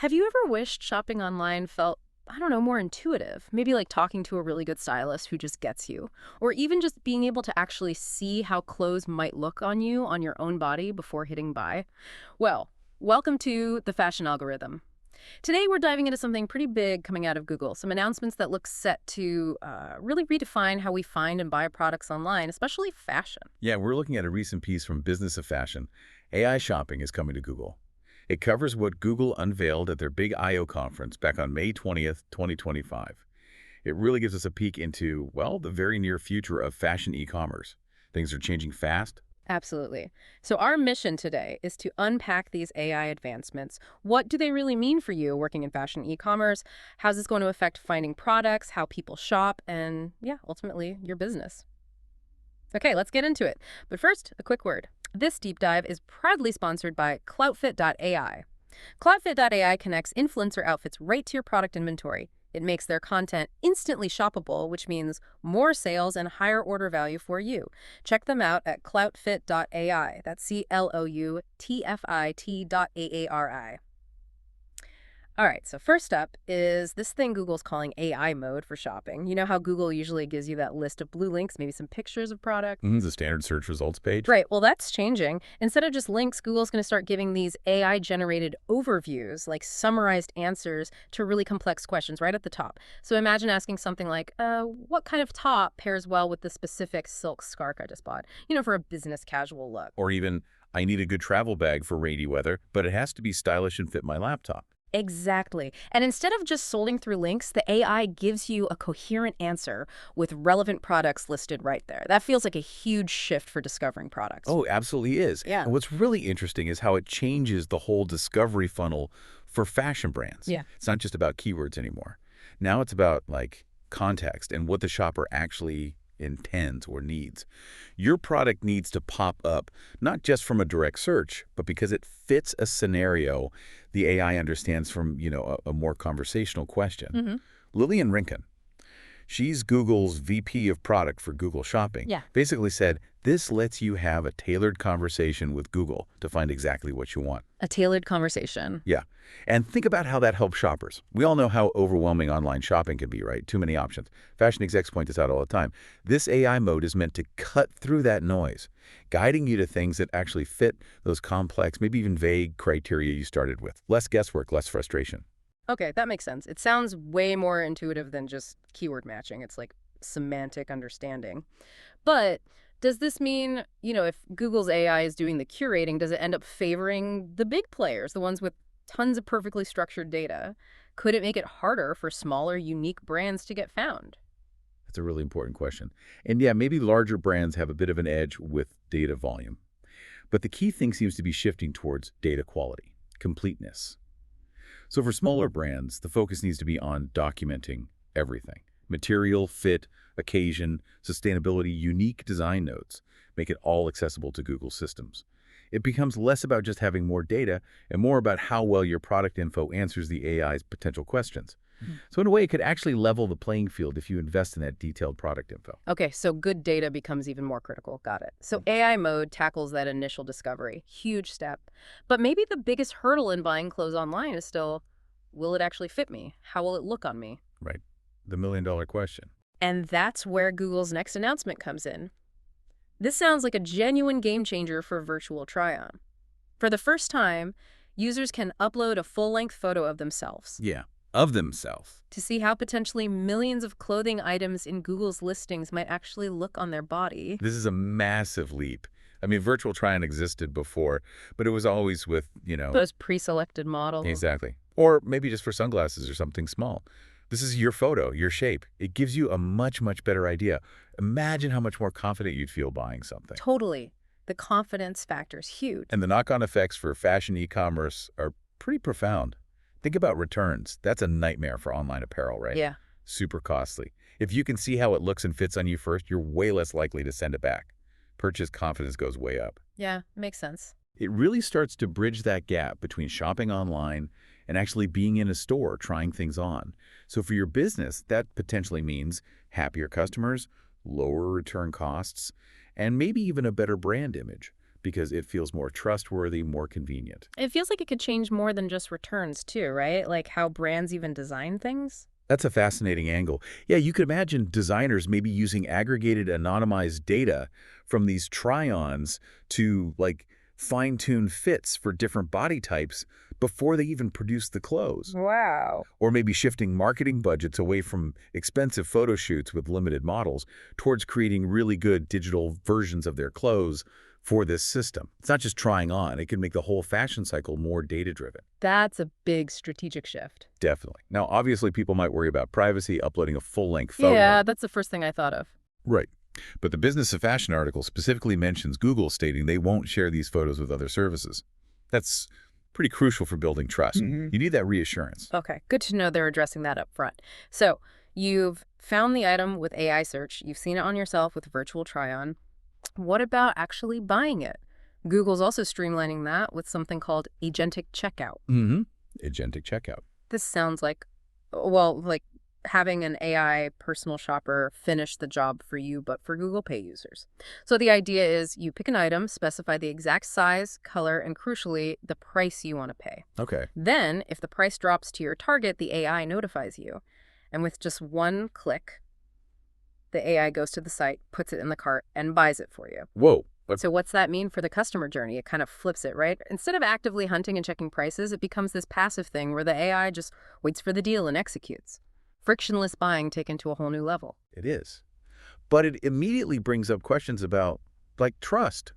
Have you ever wished shopping online felt, I don't know, more intuitive? Maybe like talking to a really good stylist who just gets you. Or even just being able to actually see how clothes might look on you on your own body before hitting buy? Well, welcome to the fashion algorithm. Today we're diving into something pretty big coming out of Google, some announcements that look set to really redefine how we find and buy products online, especially fashion. Yeah, we're looking at a recent piece from Business of Fashion. AI shopping is coming to Google. It covers what Google unveiled at their big I/O conference back on May 20th, 2025. It really gives us a peek into, well, the very near future of fashion e-commerce. Things are changing fast. Absolutely. So our mission today is to unpack these AI advancements. What do they really mean for you working in fashion e-commerce? How's this going to affect finding products, how people shop, and yeah, ultimately your business? Okay, let's get into it. But first, a quick word. This deep dive is proudly sponsored by Cloutfit.ai. Cloutfit.ai connects influencer outfits right to your product inventory. It makes their content instantly shoppable, which means more sales and higher order value for you. Check them out at cloutfit.ai. That's CLOUTFIT.aari. All right, so first up is this thing Google's calling AI mode for shopping. You know how Google usually gives you that list of blue links, maybe some pictures of products? The standard search results page. Right, well, that's changing. Instead of just links, Google's going to start giving these AI-generated overviews, like summarized answers to really complex questions right at the top. So imagine asking something like, what kind of top pairs well with the specific silk scarf I just bought? You know, for a business casual look. Or even, I need a good travel bag for rainy weather, but it has to be stylish and fit my laptop. Exactly. And instead of just sorting through links, the AI gives you a coherent answer with relevant products listed right there. That feels like a huge shift for discovering products. Oh, absolutely is. Yeah. And what's really interesting is how it changes the whole discovery funnel for fashion brands. Yeah. It's not just about keywords anymore. Now it's about, like, context and what the shopper actually intends or needs. Your product needs to pop up not just from a direct search, but because it fits a scenario the AI understands from, a more conversational question. Lillian Rinkin, she's Google's VP of product for Google Shopping, Yeah. basically said, this lets you have a tailored conversation with Google to find exactly what you want. A tailored conversation. Yeah. And think about how that helps shoppers. We all know how overwhelming online shopping can be, right? Too many options. Fashion execs point this out all the time. This AI mode is meant to cut through that noise, guiding you to things that actually fit those complex, maybe even vague criteria you started with. Less guesswork, less frustration. Okay, that makes sense. It sounds way more intuitive than just keyword matching. It's like semantic understanding. But does this mean, if Google's AI is doing the curating, does it end up favoring the big players, the ones with tons of perfectly structured data? Could it make it harder for smaller, unique brands to get found? That's a really important question. And yeah, maybe larger brands have a bit of an edge with data volume. But the key thing seems to be shifting towards data quality, completeness. So for smaller brands, the focus needs to be on documenting everything. Material, fit, occasion, sustainability, unique design notes. Make it all accessible to Google systems. It becomes less about just having more data and more about how well your product info answers the AI's potential questions. So in a way, it could actually level the playing field if you invest in that detailed product info. Okay, so good data becomes even more critical. Got it. So AI mode tackles that initial discovery. Huge step. But maybe the biggest hurdle in buying clothes online is still, will it actually fit me? How will it look on me? Right. The million-dollar question. And that's where Google's next announcement comes in. This sounds like a genuine game changer for virtual try-on. For the first time, users can upload a full-length photo of themselves. Yeah, of themselves. To see how potentially millions of clothing items in Google's listings might actually look on their body. This is a massive leap. I mean, virtual try-on existed before, but it was always with, Those pre-selected models. Exactly. Or maybe just for sunglasses or something small. This is your photo, your shape. It gives you a much, much better idea. Imagine how much more confident you'd feel buying something. Totally. The confidence factor is huge. And the knock-on effects for fashion e-commerce are pretty profound. Think about returns. That's a nightmare for online apparel, right? Yeah. Super costly. If you can see how it looks and fits on you first, you're way less likely to send it back. Purchase confidence goes way up. Yeah, makes sense. It really starts to bridge that gap between shopping online and actually being in a store trying things on. So for your business, that potentially means happier customers, lower return costs, and maybe even a better brand image. because it feels more trustworthy, more convenient. It feels like it could change more than just returns too, right? Like how brands even design things. That's a fascinating angle. Yeah, you could imagine designers maybe using aggregated anonymized data from these try-ons to like fine-tune fits for different body types before they even produce the clothes. Wow. Or maybe shifting marketing budgets away from expensive photo shoots with limited models towards creating really good digital versions of their clothes for this system. It's not just trying on. It can make the whole fashion cycle more data-driven. That's a big strategic shift. Definitely. Now, obviously, people might worry about privacy, uploading a full-length photo. Yeah, that's the first thing I thought of. Right. But the Business of Fashion article specifically mentions Google stating they won't share these photos with other services. That's pretty crucial for building trust. You need that reassurance. Okay, good to know they're addressing that up front. So you've found the item with AI search. You've seen it on yourself with virtual try-on. What about actually buying it? Google's also streamlining that with something called agentic checkout. Agentic checkout. This sounds like, well, like having an AI personal shopper finish the job for you, but for Google Pay users. So the idea is you pick an item, specify the exact size, color, and crucially, the price you want to pay. Okay. Then, if the price drops to your target, the AI notifies you. And with just one click, the AI goes to the site, puts it in the cart, and buys it for you. Whoa. So what's that mean for the customer journey? It kind of flips it, right? Instead of actively hunting and checking prices, it becomes this passive thing where the AI just waits for the deal and executes. Frictionless buying taken to a whole new level. It is. But it immediately brings up questions about, like, trust.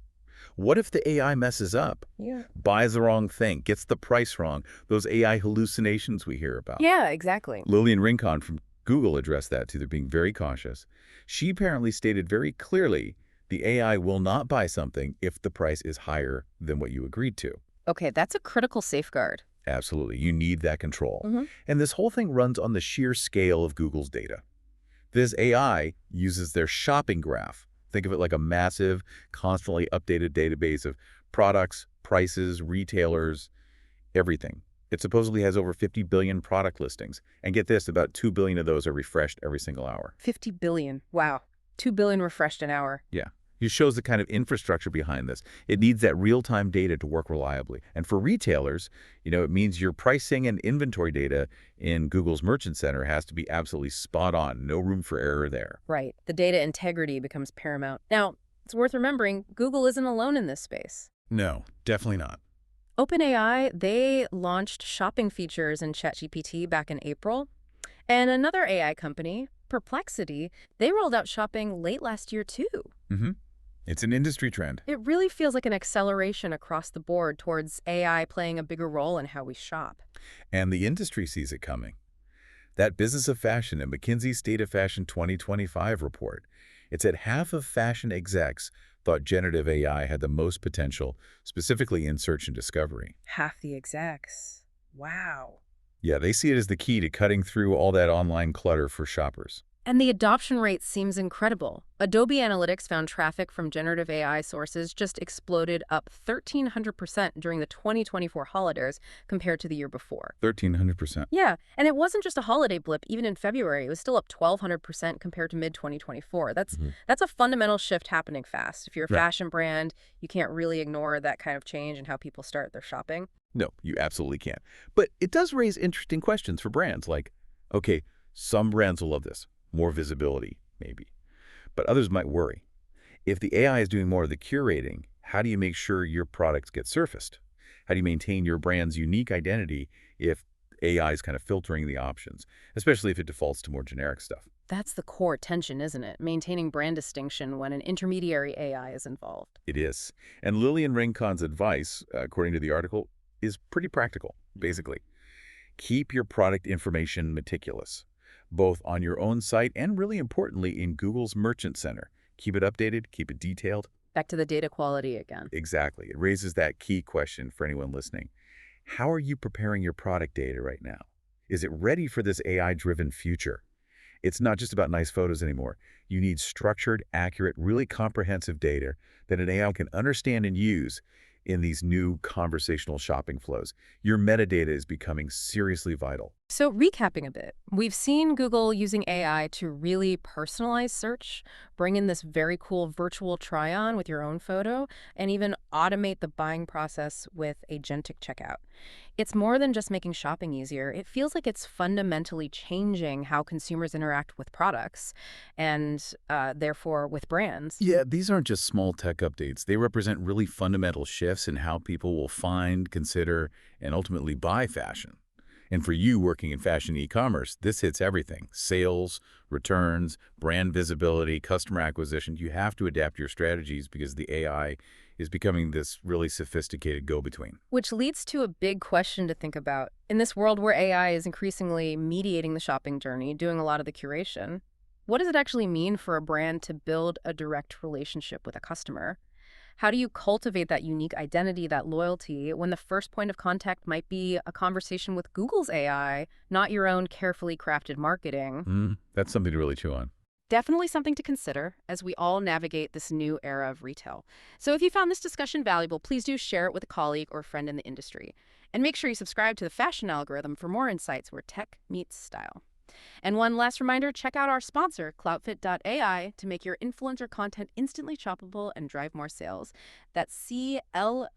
What if the AI messes up? Yeah. Buys the wrong thing, gets the price wrong, those AI hallucinations we hear about. Yeah, exactly. Lillian Rincon from Google addressed that too. They're being very cautious. She apparently stated very clearly the AI will not buy something if the price is higher than what you agreed to. Okay, that's a critical safeguard. Absolutely. You need that control. And this whole thing runs on the sheer scale of Google's data. This AI uses their shopping graph. Think of it like a massive, constantly updated database of products, prices, retailers, everything. It supposedly has over 50 billion product listings. And get this, about 2 billion of those are refreshed every single hour. 50 billion. Wow. 2 billion refreshed an hour. Yeah. It shows the kind of infrastructure behind this. It needs that real-time data to work reliably. And for retailers, it means your pricing and inventory data in Google's Merchant Center has to be absolutely spot on. No room for error there. Right. The data integrity becomes paramount. Now, it's worth remembering, Google isn't alone in this space. No, definitely not. OpenAI, they launched shopping features in ChatGPT back in April. And another AI company, Perplexity, they rolled out shopping late last year too. It's an industry trend. It really feels like an acceleration across the board towards AI playing a bigger role in how we shop. And the industry sees it coming. That Business of Fashion and McKinsey's State of Fashion 2025 report, it said half of fashion execs thought generative AI had the most potential, specifically in search and discovery. Half the execs. Wow. Yeah, they see it as the key to cutting through all that online clutter for shoppers. And the adoption rate seems incredible. Adobe Analytics found traffic from generative AI sources just exploded up 1,300% during the 2024 holidays compared to the year before. 1,300%. Yeah, and it wasn't just a holiday blip. Even in February, it was still up 1,200% compared to mid-2024. That's a fundamental shift happening fast. If you're a fashion brand, you can't really ignore that kind of change in how people start their shopping. No, you absolutely can't. But it does raise interesting questions for brands like, okay, some brands will love this. More visibility, maybe. But others might worry. If the AI is doing more of the curating, how do you make sure your products get surfaced? How do you maintain your brand's unique identity if AI is kind of filtering the options, especially if it defaults to more generic stuff? That's the core tension, isn't it? Maintaining brand distinction when an intermediary AI is involved. It is. And Lillian Rincon's advice, according to the article, is pretty practical, basically. Keep your product information meticulous, both on your own site and, really importantly, in Google's Merchant Center. Keep it updated, keep it detailed. Back to the data quality again. Exactly. It raises that key question for anyone listening. How are you preparing your product data right now? Is it ready for this AI-driven future? It's not just about nice photos anymore. You need structured, accurate, really comprehensive data that an AI can understand and use in these new conversational shopping flows. Your metadata is becoming seriously vital. So recapping a bit, we've seen Google using AI to really personalize search, bring in this very cool virtual try-on with your own photo, and even automate the buying process with agentic checkout. It's more than just making shopping easier. It feels like it's fundamentally changing how consumers interact with products and therefore with brands. Yeah, these aren't just small tech updates. They represent really fundamental shifts in how people will find, consider, and ultimately buy fashion. And for you working in fashion e-commerce, this hits everything. Sales, returns, brand visibility, customer acquisition. You have to adapt your strategies because the AI is becoming this really sophisticated go-between. Which leads to a big question to think about. In this world where AI is increasingly mediating the shopping journey, doing a lot of the curation, what does it actually mean for a brand to build a direct relationship with a customer? How do you cultivate that unique identity, that loyalty, when the first point of contact might be a conversation with Google's AI, not your own carefully crafted marketing? That's something to really chew on. Definitely something to consider as we all navigate this new era of retail. So if you found this discussion valuable, please do share it with a colleague or friend in the industry. And make sure you subscribe to the Fashion Algorithm for more insights where tech meets style. And one last reminder, check out our sponsor, Cloutfit.ai, to make your influencer content instantly shoppable and drive more sales. That's CLOTFIT.ai.